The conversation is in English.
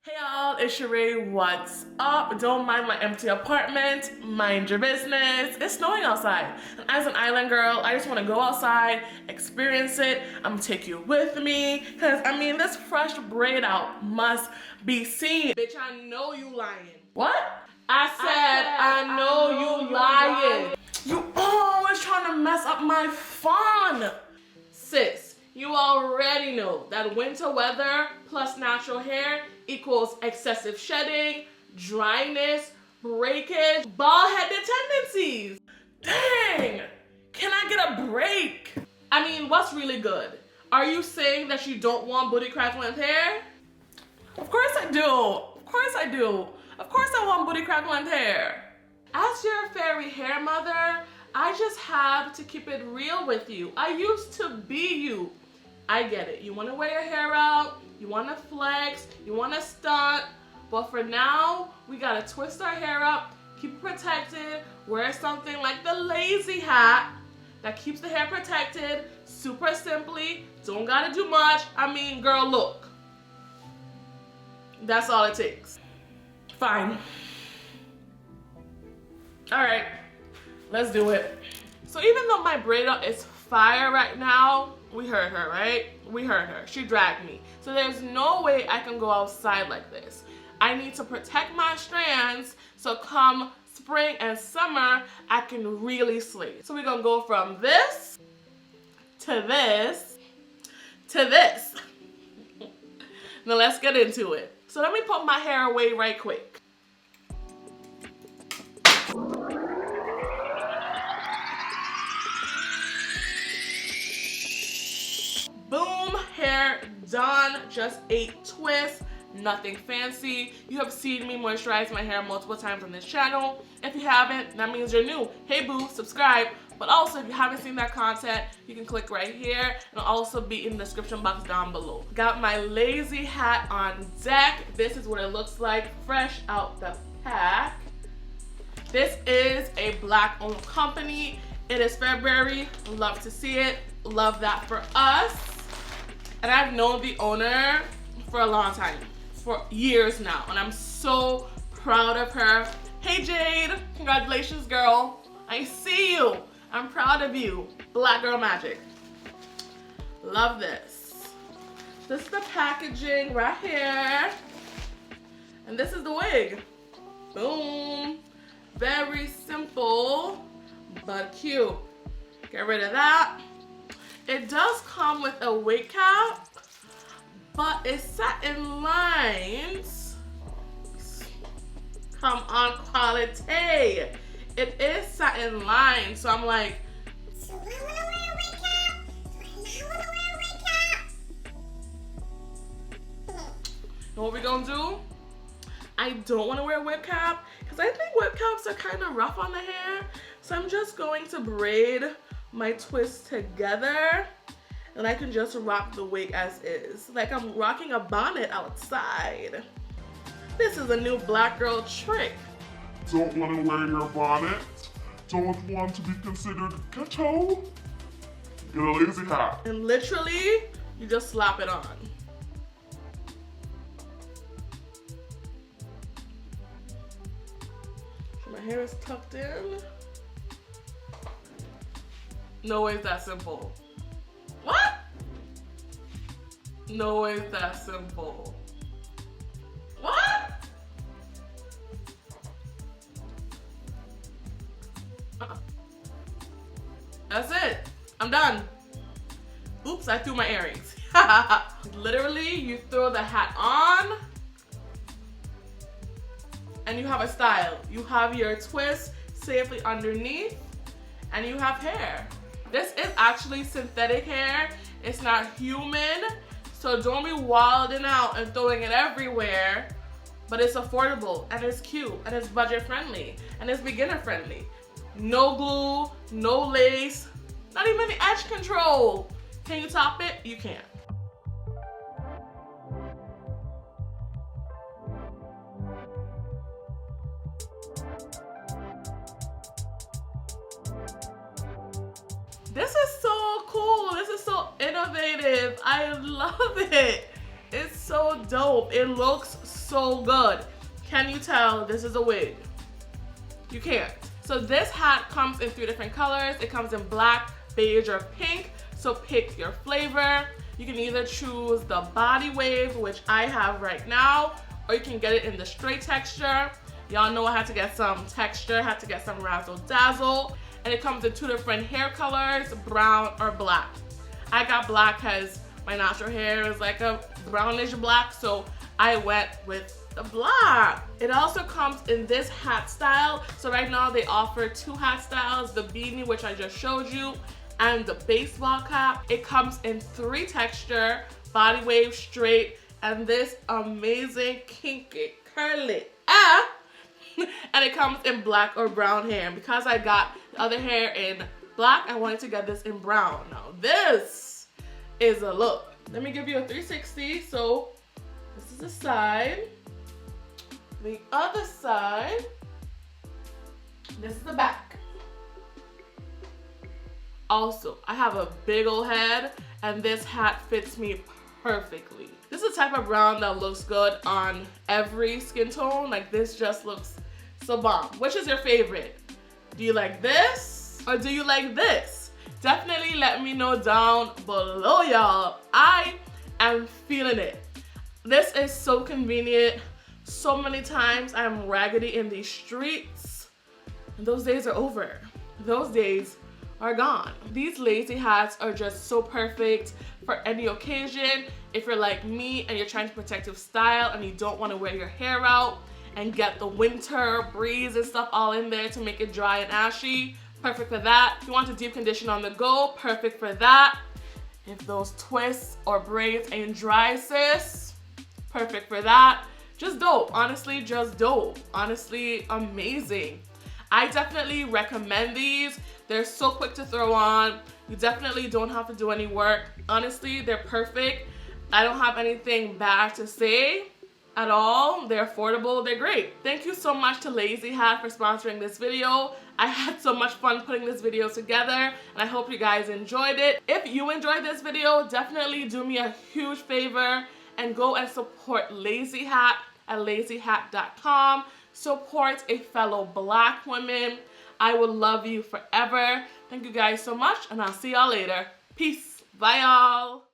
Hey y'all, it's SheRea. What's up? Don't mind my empty apartment. Mind your business. It's snowing outside. And as an island girl, I just want to go outside, experience it. I'm gonna take you with me. Cause I mean, this fresh braid out must be seen. Bitch, I know you lying. What? I said I know you lying. You always trying to mess up my fun. Sis, you already know that winter weather plus natural hair equals excessive shedding, dryness, breakage, bald-headed tendencies. Dang! Can I get a break? I mean, what's really good? Are you saying that you don't want booty crack length hair? Of course I do. Of course I do. Of course I want booty crack length hair. As your fairy hair mother, I just have to keep it real with you. I used to be you. I get it. You want to wear your hair out, you want to flex, you want to stunt, but for now, we got to twist our hair up, keep it protected, wear something like the lazy hat that keeps the hair protected, super simply, don't got to do much. I mean, girl, look. That's all it takes. Fine. All right, let's do it. So even though my braid up is fire right now, we heard her, right? We heard her. She dragged me. So there's no way I can go outside like this. I need to protect my strands so come spring and summer, I can really slay. So we're gonna go from this to this to this. Now let's get into it. So let me put my hair away right quick. Boom, hair done. Just 8 twists, nothing fancy. You have seen me moisturize my hair multiple times on this channel. If you haven't, that means you're new. Hey boo, subscribe. But also, if you haven't seen that content, you can click right here. And it'll also be in the description box down below. Got my lazy hat on deck. This is what it looks like fresh out the pack. This is a black owned company. It is February. Love to see it. Love that for us. And I've known the owner for a long time, for years now, and I'm so proud of her. Hey Jade, congratulations girl. I see you. I'm proud of you. Black girl magic. Love this. This is the packaging right here. And this is the wig. Boom. Very simple, but cute. Get rid of that. It does come with a wig cap, but it's set in lines. Come on, quality. It is set in lines, so I'm like, so I wanna wear a wig cap. So I wanna wear a wig cap. And what we gonna do? I don't wanna wear a wig cap because I think wig caps are kind of rough on the hair. So I'm just going to braid my twists together and I can just rock the wig as is. Like I'm rocking a bonnet outside. This is a new black girl trick. Don't want to wear your bonnet? Don't want to be considered ghetto? Get a lazy hat. And literally, you just slap it on. My hair is tucked in. No way it's that simple. What? No way it's that simple. What? That's it. I'm done. Oops, I threw my earrings. Literally, you throw the hat on and you have a style. You have your twist safely underneath and you have hair. This is actually synthetic hair. It's not human. So don't be wilding out and throwing it everywhere. But it's affordable and it's cute and it's budget friendly and it's beginner friendly. No glue, no lace, not even the edge control. Can you top it? You can't. This is so cool. This is so innovative. I love it. It's so dope. It looks so good. Can you tell this is a wig? You can't. So this hat comes in 3 different colors. It comes in black, beige, or pink. So pick your flavor. You can either choose the body wave, which I have right now, or you can get it in the straight texture. Y'all know I had to get some texture, had to get some razzle dazzle. And it comes in 2 different hair colors, brown or black. I got black because my natural hair is like a brownish black, so I went with the black. It also comes in this hat style. So right now they offer 2 hat styles, the beanie, which I just showed you, and the baseball cap. It comes in 3 texture, body wave, straight, and this amazing kinky curly. And it comes in black or brown hair. And because I got the other hair in black, I wanted to get this in brown. Now this is a look. Let me give you a 360. So this is the side. The other side, this is the back. Also, I have a big old head and this hat fits me perfectly. This is the type of brown that looks good on every skin tone. Like this just looks so bomb. Which is your favorite? Do you like this or do you like this? Definitely let me know down below, y'all. I am feeling it. This is so convenient. So many times I'm raggedy in these streets, and those days are over. Those days are gone. These lazy hats are just so perfect for any occasion. If you're like me and you're trying to protect your style and you don't want to wear your hair out and get the winter breeze and stuff all in there to make it dry and ashy, perfect for that. If you want to deep condition on the go, perfect for that. If those twists or braids ain't dry, sis, perfect for that. Just dope, honestly, just dope. Honestly, amazing. I definitely recommend these. They're so quick to throw on. You definitely don't have to do any work. Honestly, they're perfect. I don't have anything bad to say at all. They're affordable, they're great. Thank you so much to Lazy Hat for sponsoring this video. I had so much fun putting this video together and I hope you guys enjoyed it. If you enjoyed this video, definitely do me a huge favor and go and support Lazy Hat at lazyhat.com. Support a fellow black woman. I will love you forever. Thank you guys so much and I'll see y'all later. Peace. Bye y'all.